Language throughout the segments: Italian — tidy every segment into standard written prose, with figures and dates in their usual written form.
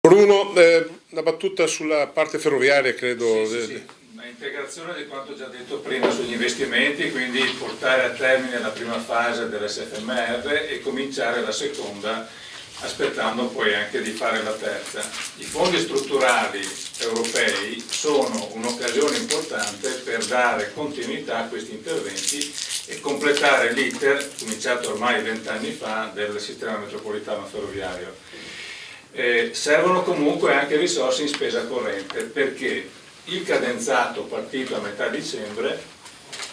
Bruno, una battuta sulla parte ferroviaria, credo. Sì. Una integrazione di quanto già detto prima sugli investimenti, quindi portare a termine la prima fase dell'SFMR e cominciare la seconda, aspettando poi anche di fare la terza. I fondi strutturali europei sono un'occasione importante per dare continuità a questi interventi e completare l'iter, cominciato ormai 20 anni fa, del sistema metropolitano ferroviario. Servono comunque anche risorse in spesa corrente, perché il cadenzato partito a metà dicembre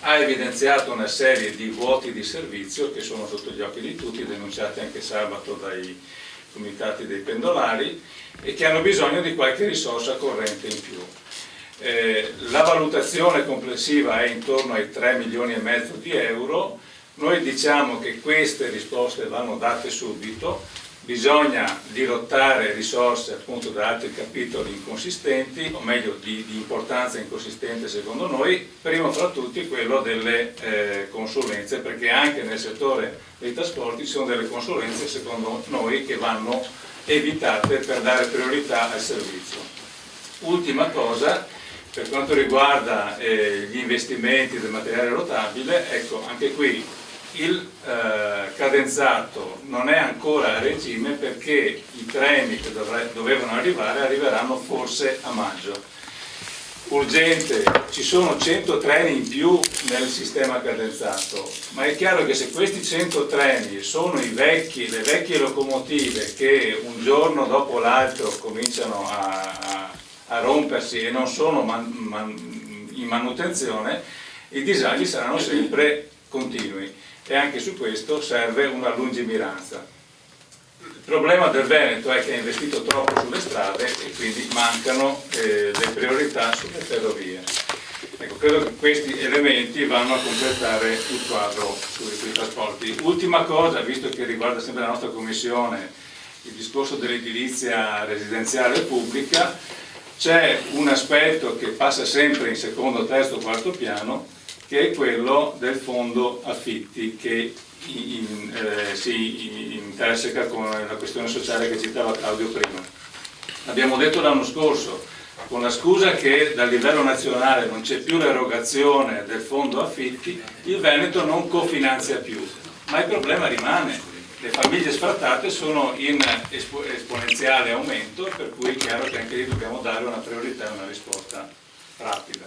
ha evidenziato una serie di vuoti di servizio che sono sotto gli occhi di tutti, denunciati anche sabato dai comitati dei pendolari, e che hanno bisogno di qualche risorsa corrente in più. La valutazione complessiva è intorno ai 3,5 milioni di euro. Noi diciamo che queste risposte vanno date subito. Bisogna dirottare risorse appunto da altri capitoli inconsistenti, o meglio di importanza inconsistente secondo noi, primo fra tutti quello delle consulenze, perché anche nel settore dei trasporti ci sono delle consulenze secondo noi che vanno evitate per dare priorità al servizio. Ultima cosa, per quanto riguarda gli investimenti del materiale rotabile, ecco, anche qui il cadenzato non è ancora a regime, perché i treni che dovevano arrivare arriveranno forse a maggio. Urgente, ci sono 100 treni in più nel sistema cadenzato, ma è chiaro che se questi 100 treni sono le vecchie locomotive che un giorno dopo l'altro cominciano a rompersi e non sono in manutenzione, i disagi saranno sempre continui. E anche su questo serve una lungimiranza. Il problema del Veneto è che ha investito troppo sulle strade e quindi mancano le priorità sulle ferrovie. Ecco, credo che questi elementi vanno a completare il quadro sui trasporti. Ultima cosa, visto che riguarda sempre la nostra Commissione, il discorso dell'edilizia residenziale pubblica, c'è un aspetto che passa sempre in secondo, terzo, quarto piano, che è quello del fondo affitti, che si interseca con la questione sociale che citava Claudio prima. Abbiamo detto l'anno scorso, con la scusa che dal livello nazionale non c'è più l'erogazione del fondo affitti, il Veneto non cofinanzia più, ma il problema rimane. Le famiglie sfrattate sono in esponenziale aumento, per cui è chiaro che anche lì dobbiamo dare una priorità e una risposta rapida.